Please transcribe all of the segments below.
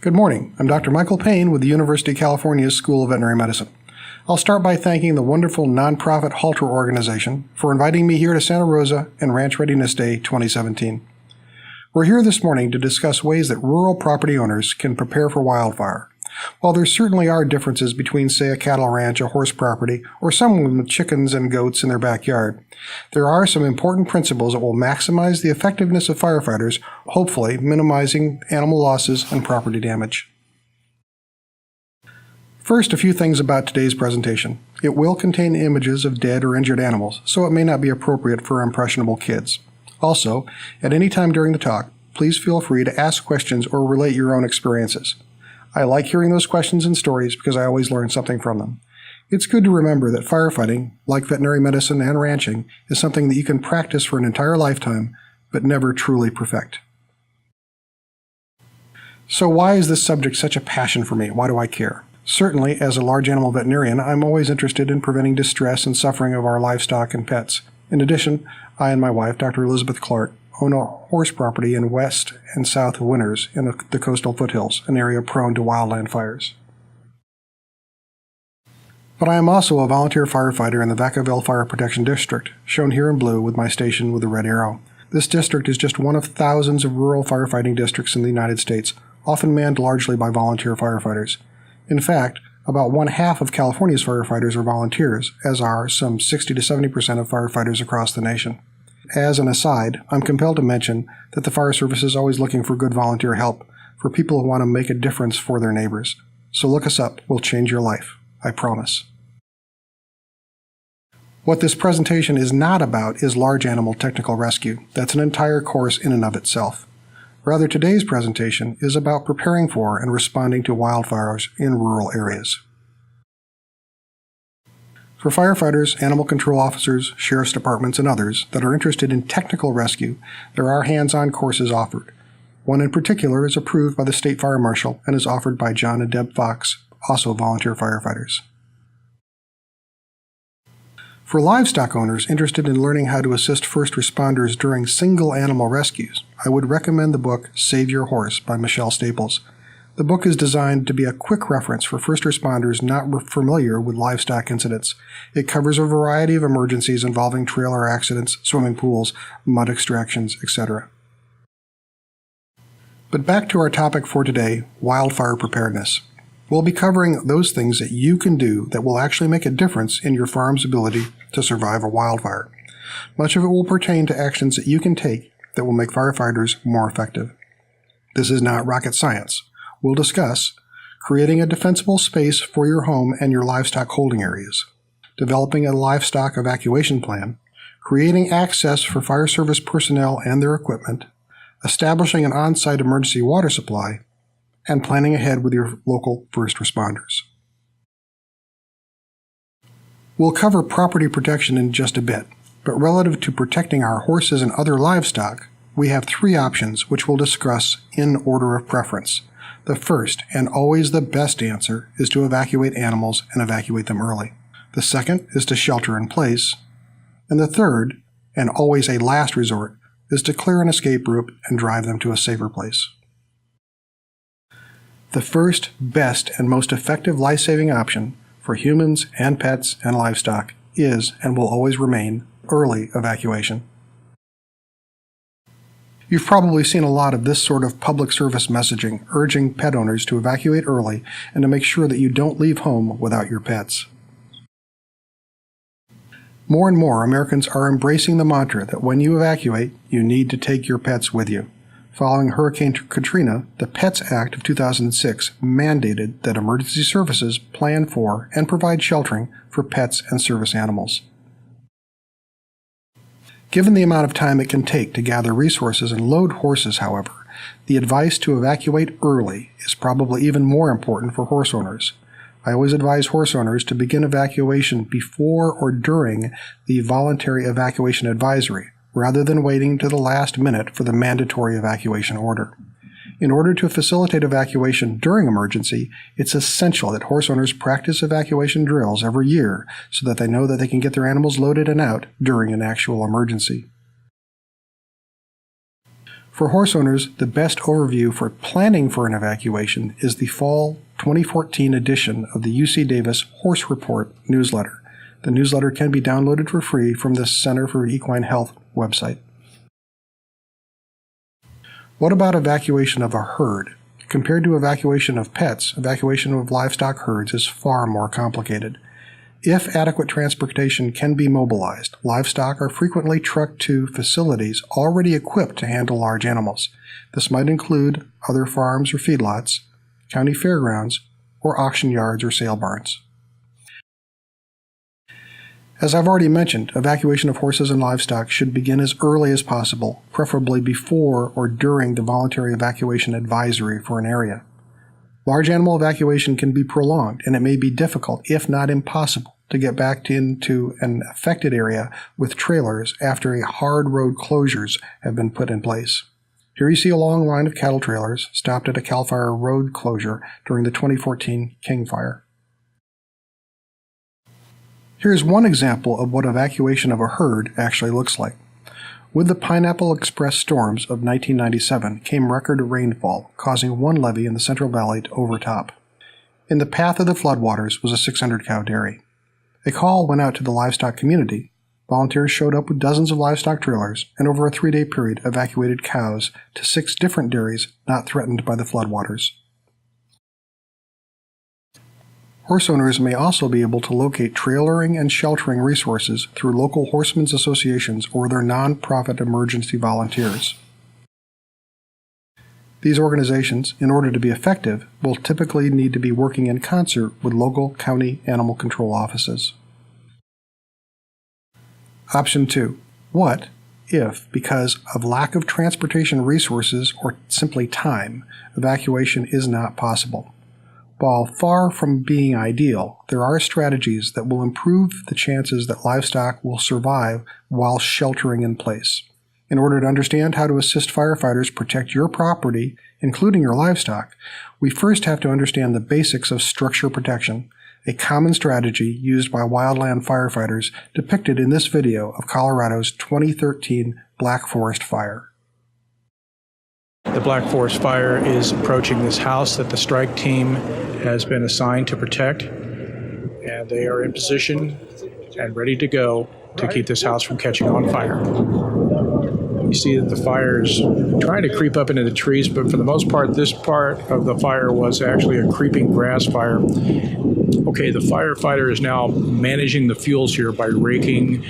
Good morning. I'm Dr. Michael Payne with the University of California's School of Veterinary Medicine. I'll start by thanking the wonderful nonprofit Halter organization for inviting me here to Santa Rosa and Ranch Readiness Day 2017. We're here this morning to discuss ways that rural property owners can prepare for wildfire. While there certainly are differences between, say, a cattle ranch, a horse property, or someone with chickens and goats in their backyard, there are some important principles that will maximize the effectiveness of firefighters, hopefully minimizing animal losses and property damage. First, a few things about today's presentation. It will contain images of dead or injured animals, so it may not be appropriate for impressionable kids. Also, at any time during the talk, please feel free to ask questions or relate your own experiences. I like hearing those questions and stories because I always learn something from them. It's good to remember that firefighting, like veterinary medicine and ranching, is something that you can practice for an entire lifetime, but never truly perfect. So why is this subject such a passion for me? Why do I care? Certainly, as a large animal veterinarian, I'm always interested in preventing distress and suffering of our livestock and pets. In addition, I and my wife, Dr. Elizabeth Clark, own a horse property in west and south of Winters in the coastal foothills, an area prone to wildland fires. But I am also a volunteer firefighter in the Evacuation Fire Protection District, shown here in blue with my station with the red arrow. This district is just one of thousands of rural firefighting districts in the United States, often manned largely by volunteer firefighters. In fact, about one-half of California's firefighters are volunteers, as are some 60 to 70% of firefighters across the nation. As an aside, I'm compelled to mention that the Fire Service is always looking for good volunteer help for people who want to make a difference for their neighbors. So look us up. We'll change your life. I promise. What this presentation is not about is large animal technical rescue. That's an entire course in and of itself. Rather, today's presentation is about preparing for and responding to wildfires in rural areas. For firefighters, animal control officers, sheriff's departments, and others that are interested in technical rescue, there are hands-on courses offered. One in particular is approved by the State Fire Marshal and is offered by John and Deb Fox, also volunteer firefighters. For livestock owners interested in learning how to assist first responders during single animal rescues, I would recommend the book Save Your Horse by Michelle Staples. The book is designed to be a quick reference for first responders not familiar with livestock incidents. It covers a variety of emergencies involving trailer accidents, swimming pools, mud extractions, etc. But back to our topic for today, wildfire preparedness. We'll be covering those things that you can do that will actually make a difference in your farm's ability to survive a wildfire. Much of it will pertain to actions that you can take that will make firefighters more effective. This is not rocket science. We'll discuss creating a defensible space for your home and your livestock holding areas, developing a livestock evacuation plan, creating access for fire service personnel and their equipment, establishing an on-site emergency water supply, and planning ahead with your local first responders. We'll cover property protection in just a bit, but relative to protecting our horses and other livestock, we have three options which we'll discuss in order of preference. The first, and always the best answer, is to evacuate animals and evacuate them early. The second is to shelter in place. And the third, and always a last resort, is to clear an escape route and drive them to a safer place. The first, best, and most effective life-saving option for humans and pets and livestock is and will always remain early evacuation. You've probably seen a lot of this sort of public service messaging urging pet owners to evacuate early and to make sure that you don't leave home without your pets. More and more Americans are embracing the mantra that when you evacuate, you need to take your pets with you. Following Hurricane Katrina, the Pets Act of 2006 mandated that emergency services plan for and provide sheltering for pets and service animals. Given the amount of time it can take to gather resources and load horses, however, the advice to evacuate early is probably even more important for horse owners. I always advise horse owners to begin evacuation before or during the voluntary evacuation advisory, rather than waiting to the last minute for the mandatory evacuation order. In order to facilitate evacuation during emergency, it's essential that horse owners practice evacuation drills every year so that they know that they can get their animals loaded and out during an actual emergency. For horse owners, the best overview for planning for an evacuation is the fall 2014 edition of the UC Davis Horse Report newsletter. The newsletter can be downloaded for free from the Center for Equine Health website. What about evacuation of a herd? Compared to evacuation of pets, evacuation of livestock herds is far more complicated. If adequate transportation can be mobilized, livestock are frequently trucked to facilities already equipped to handle large animals. This might include other farms or feedlots, county fairgrounds, or auction yards or sale barns. As I've already mentioned, evacuation of horses and livestock should begin as early as possible, preferably before or during the voluntary evacuation advisory for an area. Large animal evacuation can be prolonged, and it may be difficult, if not impossible, to get back into an affected area with trailers after hard road closures have been put in place. Here you see a long line of cattle trailers stopped at a CAL FIRE road closure during the 2014 King Fire. Here's one example of what evacuation of a herd actually looks like. With the Pineapple Express storms of 1997 came record rainfall, causing one levee in the Central Valley to overtop. In the path of the floodwaters was a 600-cow dairy. A call went out to the livestock community. Volunteers showed up with dozens of livestock trailers and over a 3-day period evacuated cows to 6 different dairies not threatened by the floodwaters. Horse owners may also be able to locate trailering and sheltering resources through local horsemen's associations or their nonprofit emergency volunteers. These organizations, in order to be effective, will typically need to be working in concert with local county animal control offices. Option 2. What if, because of lack of transportation resources or simply time, evacuation is not possible? While far from being ideal, there are strategies that will improve the chances that livestock will survive while sheltering in place. In order to understand how to assist firefighters protect your property, including your livestock, we first have to understand the basics of structure protection, a common strategy used by wildland firefighters depicted in this video of Colorado's 2013 Black Forest Fire. The Black Forest Fire is approaching this house that the strike team has been assigned to protect, and they are in position and ready to go to keep this house from catching on fire. You see that the fire is trying to creep up into the trees, but for the most part, this part of the fire was actually a creeping grass fire. Okay, the firefighter is now managing the fuels here by raking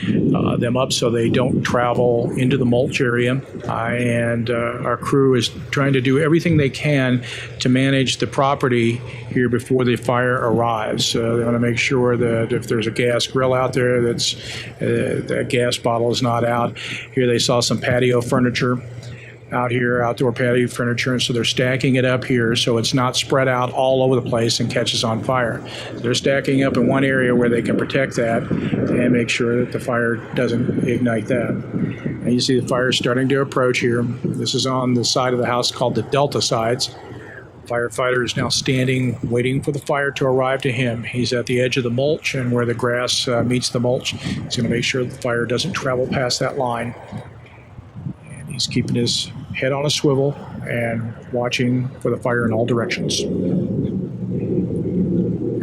them up so they don't travel into the mulch area. And our crew is trying to do everything they can to manage the property here before the fire arrives. They want to make sure that if there's a gas grill out there, that gas bottle is not out. Here they saw some patio furniture out here, outdoor patio furniture, and so they're stacking it up here so it's not spread out all over the place and catches on fire. They're stacking up in one area where they can protect that and make sure that the fire doesn't ignite that. And you see the fire starting to approach here. This is on the side of the house called the Delta sides. Firefighter is now standing, waiting for the fire to arrive to him. He's at the edge of the mulch, and where the grass meets the mulch, he's going to make sure the fire doesn't travel past that line. And he's keeping his head on a swivel and watching for the fire in all directions.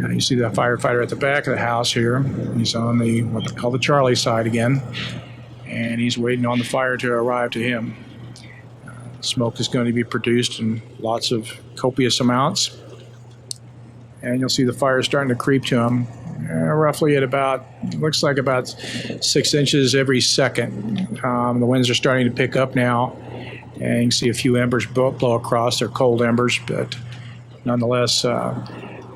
Now you see that firefighter at the back of the house here. He's on the what they call the Charlie side again, and he's waiting on the fire to arrive to him. Smoke is going to be produced in lots of copious amounts, and you'll see the fire starting to creep to him, roughly at about, looks like about 6 inches every second. The winds are starting to pick up now, and you can see a few embers blow across. They're cold embers, but nonetheless,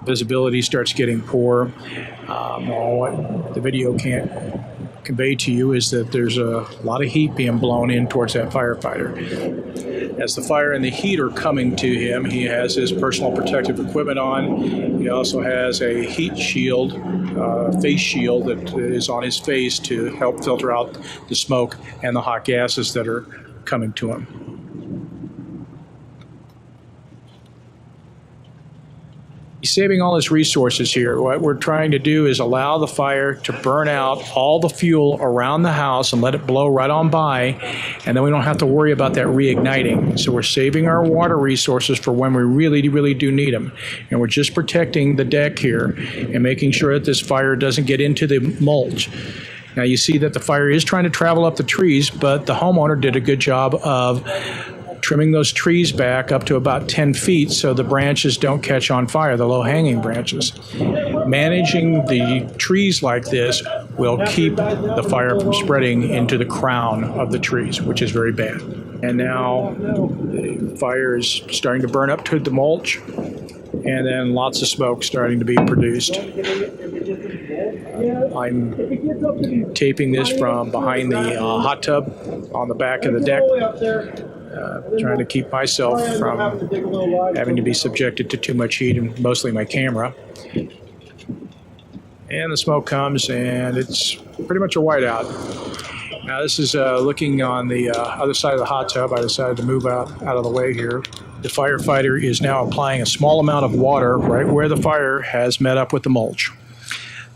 visibility starts getting poor. What the video can't convey to you is that there's a lot of heat being blown in towards that firefighter. As the fire and the heat are coming to him, he has his personal protective equipment on. He also has a heat shield, face shield that is on his face to help filter out the smoke and the hot gases that are coming to him. You saving all his resources here. What we're trying to do is allow the fire to burn out all the fuel around the house and let it blow right on by, and then we don't have to worry about that reigniting. So we're saving our water resources for when we really, really do need them. And we're just protecting the deck here and making sure that this fire doesn't get into the mulch. Now you see that the fire is trying to travel up the trees, but the homeowner did a good job of trimming those trees back up to about 10 feet so the branches don't catch on fire, the low-hanging branches. Managing the trees like this will keep the fire from spreading into the crown of the trees, which is very bad. And now the fire is starting to burn up to the mulch, and then lots of smoke starting to be produced. I'm taping this from behind the hot tub on the back of the deck, trying to keep myself from having to be subjected to too much heat, and mostly my camera. And the smoke comes, and it's pretty much a whiteout. Now this is looking on the other side of the hot tub. I decided to move out of the way here. The firefighter is now applying a small amount of water right where the fire has met up with the mulch.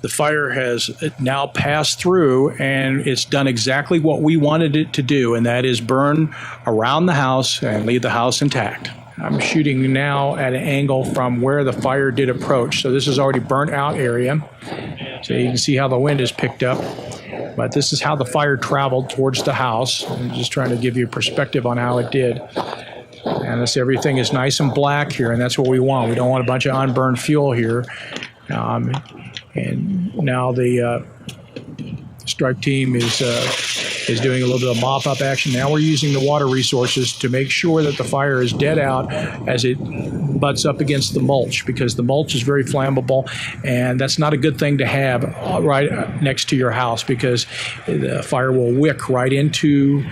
The fire has now passed through, and it's done exactly what we wanted it to do, and that is burn around the house and leave the house intact. I'm shooting now at an angle from where the fire did approach. So this is already burnt out area. So you can see how the wind is picked up. But this is how the fire traveled towards the house. I'm just trying to give you a perspective on how it did. And this, everything is nice and black here, and that's what we want. We don't want a bunch of unburned fuel here. And now the strike team is doing a little bit of mop-up action. Now we're using the water resources to make sure that the fire is dead out as it butts up against the mulch, because the mulch is very flammable, and that's not a good thing to have right next to your house, because the fire will wick right into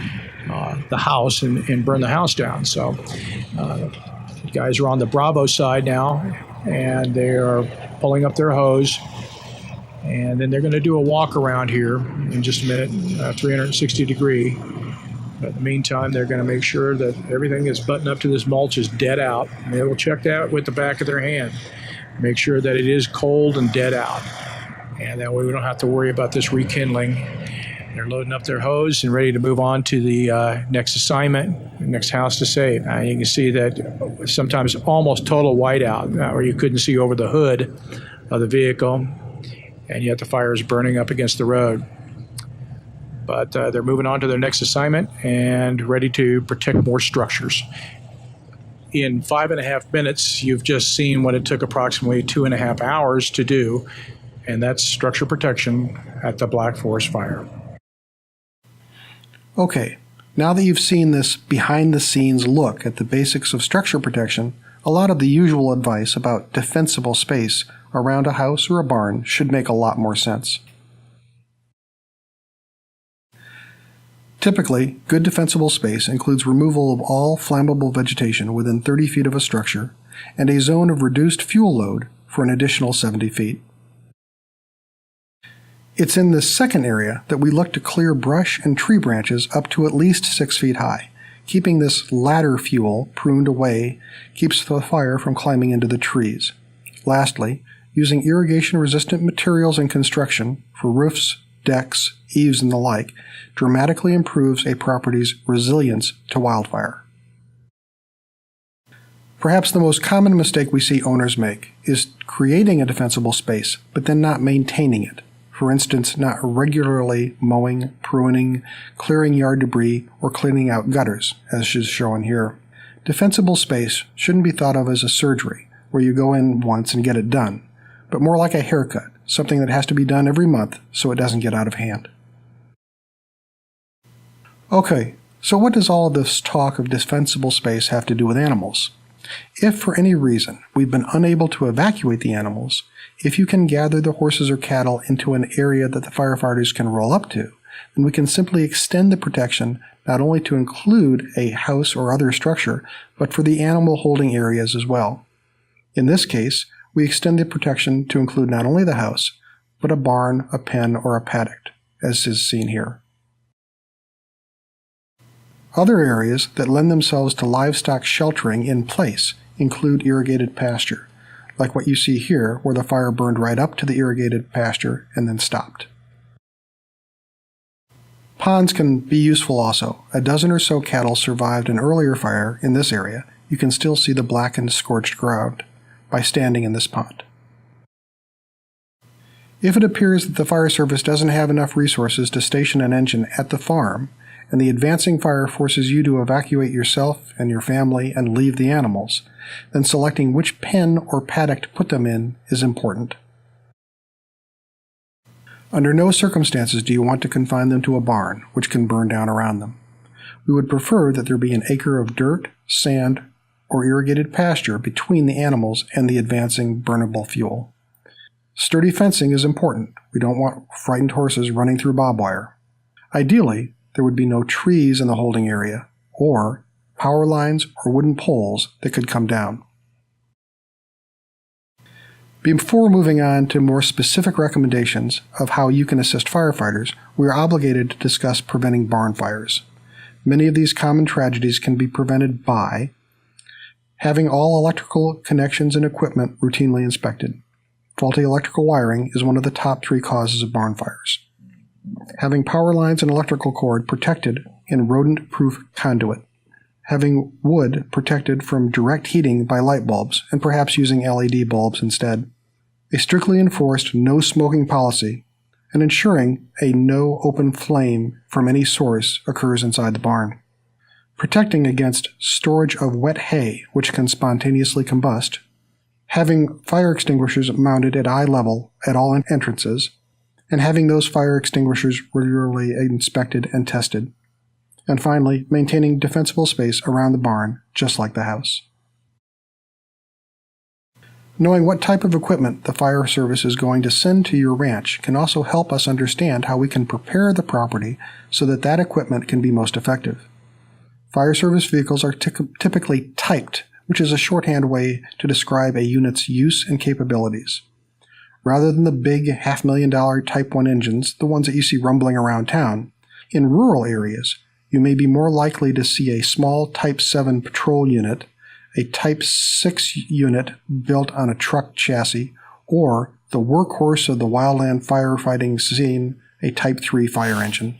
the house and burn the house down. So the guys are on the Bravo side now, and they are pulling up their hose. And then they're going to do a walk around here in just a minute, 360 degree. But in the meantime, they're going to make sure that everything that's buttoned up to this mulch is dead out. And they will check that with the back of their hand. Make sure that it is cold and dead out. And that way we don't have to worry about this rekindling. They're loading up their hose and ready to move on to the next assignment, next house to save. You can see that sometimes almost total whiteout, where you couldn't see over the hood of the vehicle, and yet the fire is burning up against the road. But they're moving on to their next assignment and ready to protect more structures. In 5.5 minutes, you've just seen what it took approximately 2.5 hours to do, and that's structure protection at the Black Forest Fire. Okay, now that you've seen this behind-the-scenes look at the basics of structure protection, a lot of the usual advice about defensible space around a house or a barn should make a lot more sense. Typically, good defensible space includes removal of all flammable vegetation within 30 feet of a structure and a zone of reduced fuel load for an additional 70 feet. It's in this second area that we look to clear brush and tree branches up to at least 6 feet high. Keeping this latter fuel pruned away keeps the fire from climbing into the trees. Lastly, using irrigation-resistant materials in construction for roofs, decks, eaves, and the like dramatically improves a property's resilience to wildfire. Perhaps the most common mistake we see owners make is creating a defensible space, but then not maintaining it. For instance, not regularly mowing, pruning, clearing yard debris, or cleaning out gutters, as is shown here. Defensible space shouldn't be thought of as a surgery, where you go in once and get it done, but more like a haircut, something that has to be done every month so it doesn't get out of hand. Okay, so what does all this talk of defensible space have to do with animals? If for any reason we've been unable to evacuate the animals, if you can gather the horses or cattle into an area that the firefighters can roll up to, then we can simply extend the protection not only to include a house or other structure, but for the animal holding areas as well. In this case, we extend the protection to include not only the house, but a barn, a pen, or a paddock, as is seen here. Other areas that lend themselves to livestock sheltering in place include irrigated pasture. like what you see here, where the fire burned right up to the irrigated pasture and then stopped. Ponds can be useful also. A dozen or so cattle survived an earlier fire in this area. You can still see the blackened, scorched ground by standing in this pond. If it appears that the fire service doesn't have enough resources to station an engine at the farm, and the advancing fire forces you to evacuate yourself and your family and leave the animals, then selecting which pen or paddock to put them in is important. Under no circumstances do you want to confine them to a barn, which can burn down around them. We would prefer that there be an acre of dirt, sand, or irrigated pasture between the animals and the advancing burnable fuel. Sturdy fencing is important. We don't want frightened horses running through barbed wire. Ideally, there would be no trees in the holding area, or power lines or wooden poles that could come down. Before moving on to more specific recommendations of how you can assist firefighters, we are obligated to discuss preventing barn fires. Many of these common tragedies can be prevented by having all electrical connections and equipment routinely inspected. Faulty electrical wiring is one of the top 3 causes of barn fires. Having power lines and electrical cord protected in rodent-proof conduit. Having wood protected from direct heating by light bulbs, and perhaps using LED bulbs instead. A strictly enforced no smoking policy, and ensuring a no open flame from any source occurs inside the barn. Protecting against storage of wet hay, which can spontaneously combust. Having fire extinguishers mounted at eye level at all entrances, and having those fire extinguishers regularly inspected and tested. And finally, maintaining defensible space around the barn, just like the house. Knowing what type of equipment the fire service is going to send to your ranch can also help us understand how we can prepare the property so that that equipment can be most effective. Fire service vehicles are typically typed, which is a shorthand way to describe a unit's use and capabilities. Rather than the big $500,000 Type 1 engines, the ones that you see rumbling around town, in rural areas, you may be more likely to see a small Type 7 patrol unit, a Type 6 unit built on a truck chassis, or the workhorse of the wildland firefighting scene, a Type 3 fire engine.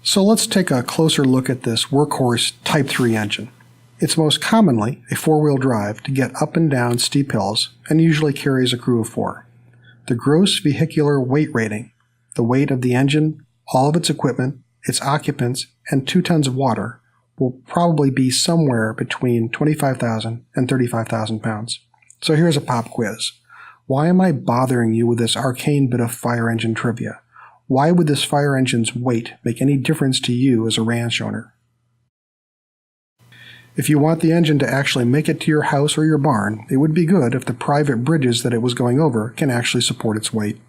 So let's take a closer look at this workhorse Type 3 engine. It's most commonly a 4-wheel drive to get up and down steep hills and usually carries a crew of 4. The gross vehicular weight rating, the weight of the engine, all of its equipment, its occupants, and 2 tons of water will probably be somewhere between 25,000 and 35,000 pounds. So here's a pop quiz. Why am I bothering you with this arcane bit of fire engine trivia? Why would this fire engine's weight make any difference to you as a ranch owner? If you want the engine to actually make it to your house or your barn, it would be good if the private bridges that it was going over can actually support its weight.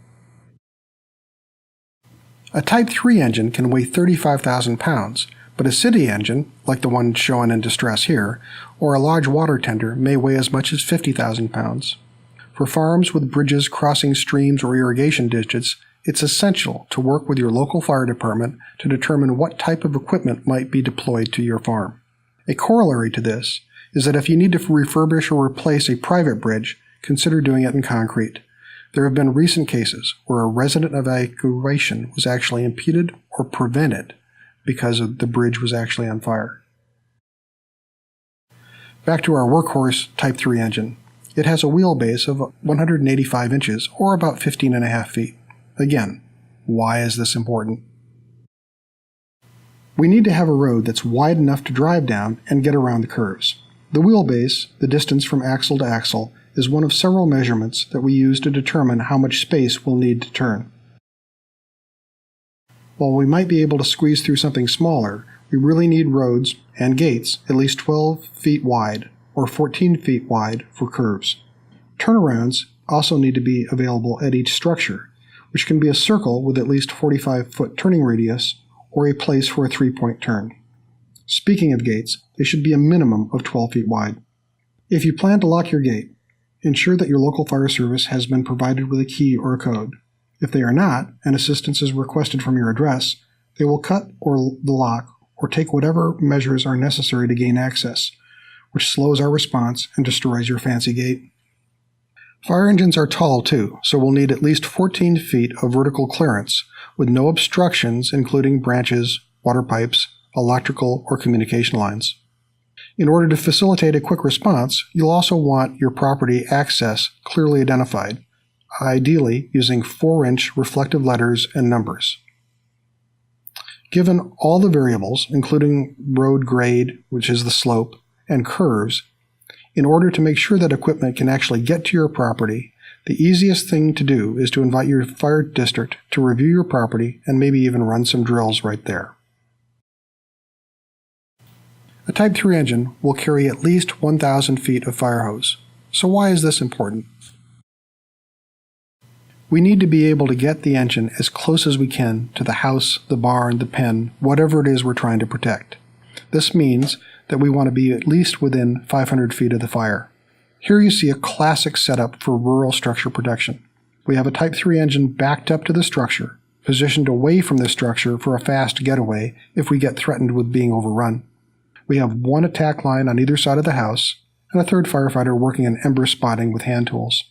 A Type 3 engine can weigh 35,000 pounds, but a city engine, like the one shown in distress here, or a large water tender may weigh as much as 50,000 pounds. For farms with bridges crossing streams or irrigation ditches, it's essential to work with your local fire department to determine what type of equipment might be deployed to your farm. A corollary to this is that if you need to refurbish or replace a private bridge, consider doing it in concrete. There have been recent cases where a resident evacuation was actually impeded or prevented because the bridge was actually on fire. Back to our workhorse Type 3 engine. It has a wheelbase of 185 inches or about 15.5 feet. Again, why is this important? We need to have a road that's wide enough to drive down and get around the curves. The wheelbase, the distance from axle to axle, is one of several measurements that we use to determine how much space we'll need to turn. While we might be able to squeeze through something smaller, we really need roads and gates at least 12 feet wide or 14 feet wide for curves. Turnarounds also need to be available at each structure, which can be a circle with at least 45-foot turning radius or a place for a 3-point turn. Speaking of gates, they should be a minimum of 12 feet wide. If you plan to lock your gate, ensure that your local fire service has been provided with a key or a code. If they are not, and assistance is requested from your address, they will cut the lock or take whatever measures are necessary to gain access. which slows our response and destroys your fancy gate. Fire engines are tall too, so we'll need at least 14 feet of vertical clearance with no obstructions including branches, water pipes, electrical, or communication lines. In order to facilitate a quick response, you'll also want your property access clearly identified, ideally using 4-inch reflective letters and numbers. Given all the variables, including road grade, which is the slope, and curves, in order to make sure that equipment can actually get to your property, the easiest thing to do is to invite your fire district to review your property and maybe even run some drills right there. A Type 3 engine will carry at least 1,000 feet of fire hose. So why is this important? We need to be able to get the engine as close as we can to the house, the barn, the pen, whatever it is we're trying to protect. This means that we want to be at least within 500 feet of the fire. Here you see a classic setup for rural structure protection. We have a Type 3 engine backed up to the structure, positioned away from the structure for a fast getaway if we get threatened with being overrun. We have one attack line on either side of the house, and a third firefighter working in ember spotting with hand tools.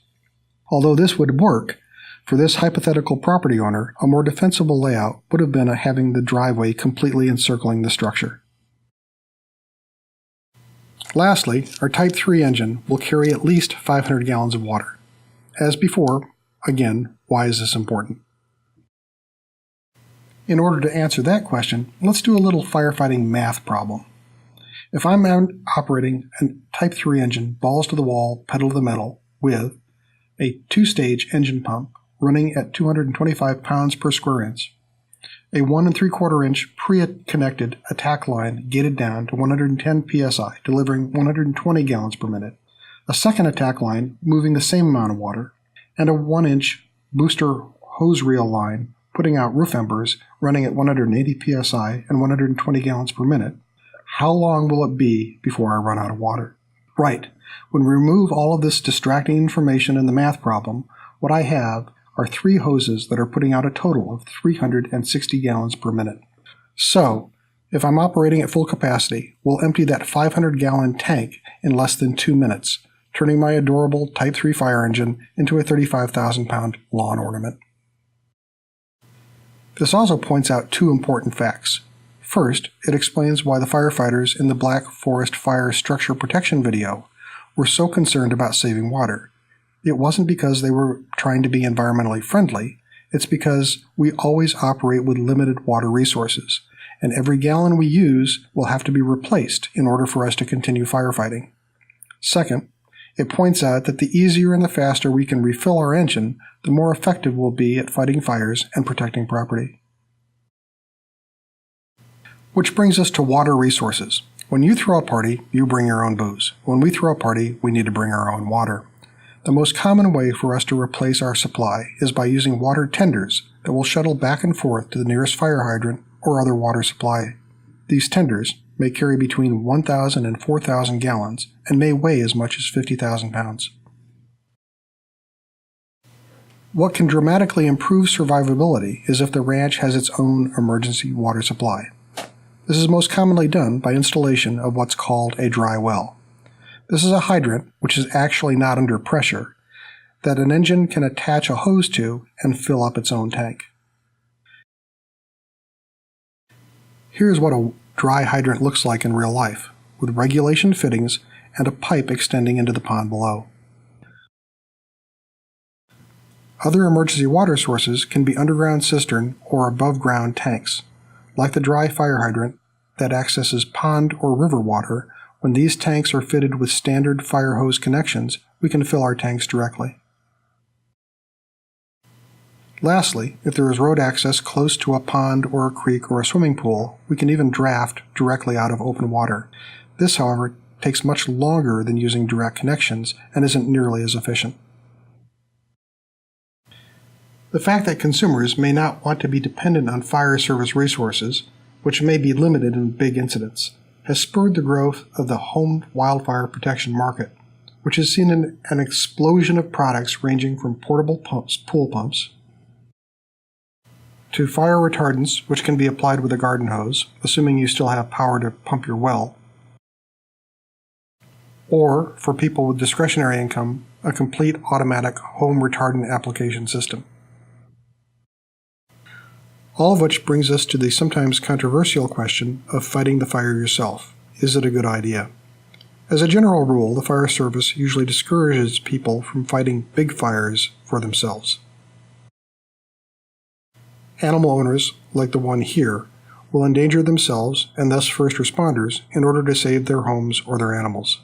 Although this would work, for this hypothetical property owner, a more defensible layout would have been having the driveway completely encircling the structure. Lastly, our Type 3 engine will carry at least 500 gallons of water. As before, again, why is this important? In order to answer that question, let's do a little firefighting math problem. If I'm operating a Type 3 engine, balls to the wall, pedal to the metal, with a 2-stage engine pump running at 225 pounds per square inch, a 1 3/4 inch pre-connected attack line gated down to 110 psi, delivering 120 gallons per minute, a second attack line moving the same amount of water, and a 1-inch booster hose reel line putting out roof embers running at 180 psi and 120 gallons per minute, how long will it be before I run out of water? Right, when we remove all of this distracting information in the math problem, what I have are 3 hoses that are putting out a total of 360 gallons per minute. So, if I'm operating at full capacity, we'll empty that 500-gallon tank in less than 2 minutes, turning my adorable Type 3 fire engine into a 35,000-pound lawn ornament. This also points out 2 important facts. First, it explains why the firefighters in the Black Forest Fire structure protection video were so concerned about saving water. It wasn't because they were trying to be environmentally friendly, it's because we always operate with limited water resources, and every gallon we use will have to be replaced in order for us to continue firefighting. Second, it points out that the easier and the faster we can refill our engine, the more effective we'll be at fighting fires and protecting property. Which brings us to water resources. When you throw a party, you bring your own booze. When we throw a party, we need to bring our own water. The most common way for us to replace our supply is by using water tenders that will shuttle back and forth to the nearest fire hydrant or other water supply. These tenders may carry between 1,000 and 4,000 gallons and may weigh as much as 50,000 pounds. What can dramatically improve survivability is if the ranch has its own emergency water supply. This is most commonly done by installation of what's called a dry well. This is a hydrant, which is actually not under pressure, that an engine can attach a hose to and fill up its own tank. Here's what a dry hydrant looks like in real life, with regulation fittings and a pipe extending into the pond below. Other emergency water sources can be underground cistern or above-ground tanks. Like the dry fire hydrant that accesses pond or river water, when these tanks are fitted with standard fire hose connections, we can fill our tanks directly. Lastly, if there is road access close to a pond or a creek or a swimming pool, we can even draft directly out of open water. This, however, takes much longer than using direct connections and isn't nearly as efficient. The fact that consumers may not want to be dependent on fire service resources, which may be limited in big incidents, has spurred the growth of the home wildfire protection market, which has seen an explosion of products ranging from portable pumps, pool pumps, to fire retardants, which can be applied with a garden hose, assuming you still have power to pump your well, or for people with discretionary income, a complete automatic home retardant application system. All of which brings us to the sometimes controversial question of fighting the fire yourself. Is it a good idea? As a general rule, the fire service usually discourages people from fighting big fires for themselves. Animal owners, like the one here, will endanger themselves and thus first responders in order to save their homes or their animals.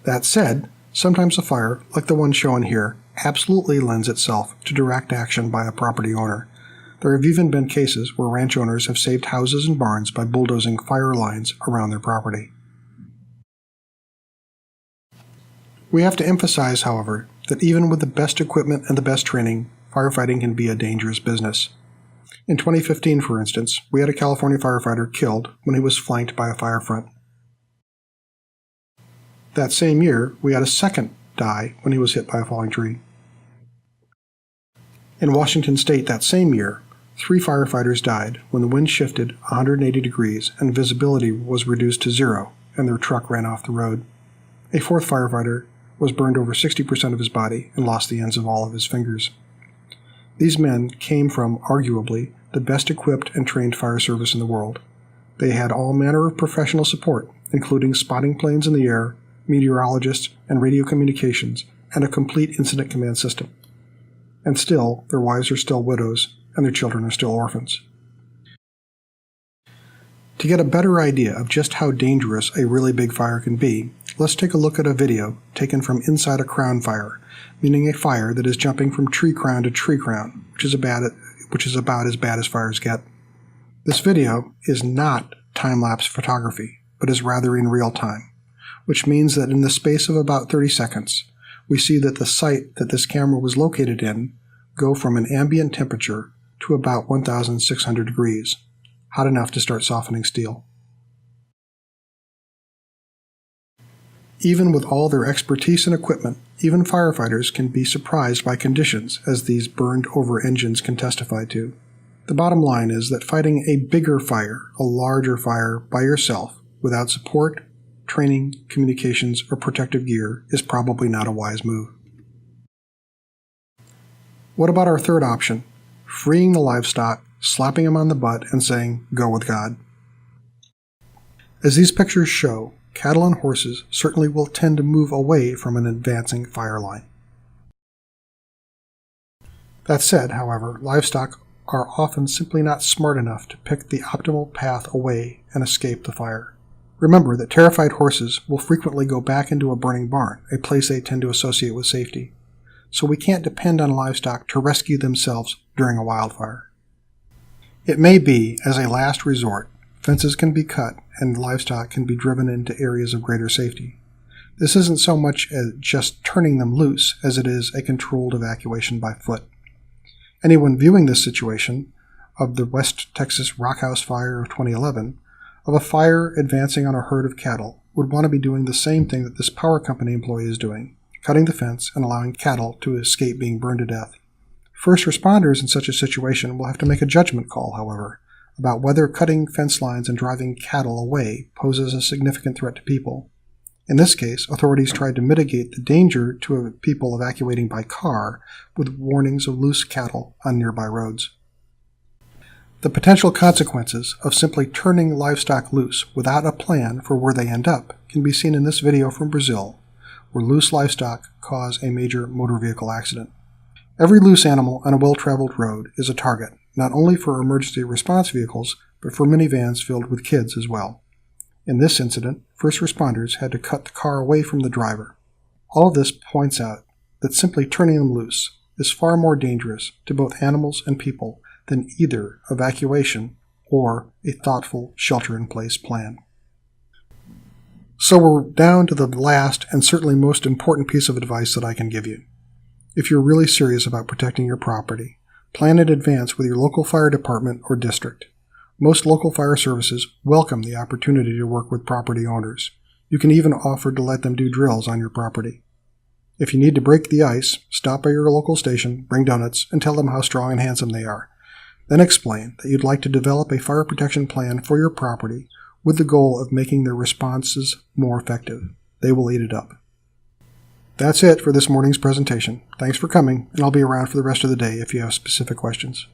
That said, sometimes a fire, like the one shown here, absolutely lends itself to direct action by a property owner. There have even been cases where ranch owners have saved houses and barns by bulldozing fire lines around their property. We have to emphasize, however, that even with the best equipment and the best training, firefighting can be a dangerous business. In 2015, for instance, we had a California firefighter killed when he was flanked by a fire front. That same year, we had a second die when he was hit by a falling tree. In Washington state that same year, 3 firefighters died when the wind shifted 180 degrees and visibility was reduced to 0 and their truck ran off the road. A 4th firefighter was burned over 60% of his body and lost the ends of all of his fingers. These men came from, arguably, the best equipped and trained fire service in the world. They had all manner of professional support, including spotting planes in the air, meteorologists, and radio communications, and a complete incident command system. And still, their wives are still widows, and their children are still orphans. To get a better idea of just how dangerous a really big fire can be, let's take a look at a video taken from inside a crown fire, meaning a fire that is jumping from tree crown to tree crown, which is about as bad as fires get. This video is not time-lapse photography, but is rather in real time, which means that in the space of about 30 seconds, we see that the site that this camera was located in go from an ambient temperature to about 1,600 degrees, hot enough to start softening steel. Even with all their expertise and equipment, even firefighters can be surprised by conditions, as these burned-over engines can testify to. The bottom line is that fighting a bigger fire, a larger fire, by yourself, without support, training, communications, or protective gear is probably not a wise move. What about our third option? Freeing the livestock, slapping them on the butt, and saying, "Go with God." As these pictures show, cattle and horses certainly will tend to move away from an advancing fire line. That said, however, livestock are often simply not smart enough to pick the optimal path away and escape the fire. Remember that terrified horses will frequently go back into a burning barn, a place they tend to associate with safety. So we can't depend on livestock to rescue themselves during a wildfire. It may be, as a last resort, fences can be cut and livestock can be driven into areas of greater safety. This isn't so much as just turning them loose as it is a controlled evacuation by foot. Anyone viewing this situation, of the West Texas Rock House Fire of 2011, of a fire advancing on a herd of cattle, would want to be doing the same thing that this power company employee is doing, cutting the fence and allowing cattle to escape being burned to death. First responders in such a situation will have to make a judgment call, however, about whether cutting fence lines and driving cattle away poses a significant threat to people. In this case, authorities tried to mitigate the danger to people evacuating by car with warnings of loose cattle on nearby roads. The potential consequences of simply turning livestock loose without a plan for where they end up can be seen in this video from Brazil, where loose livestock cause a major motor vehicle accident. Every loose animal on a well-traveled road is a target, not only for emergency response vehicles, but for minivans filled with kids as well. In this incident, first responders had to cut the car away from the driver. All of this points out that simply turning them loose is far more dangerous to both animals and people than either evacuation or a thoughtful shelter-in-place plan. So we're down to the last and certainly most important piece of advice that I can give you. If you're really serious about protecting your property, plan in advance with your local fire department or district. Most local fire services welcome the opportunity to work with property owners. You can even offer to let them do drills on your property. If you need to break the ice, stop by your local station, bring donuts, and tell them how strong and handsome they are. Then explain that you'd like to develop a fire protection plan for your property with the goal of making their responses more effective. They will eat it up. That's it for this morning's presentation. Thanks for coming, and I'll be around for the rest of the day if you have specific questions.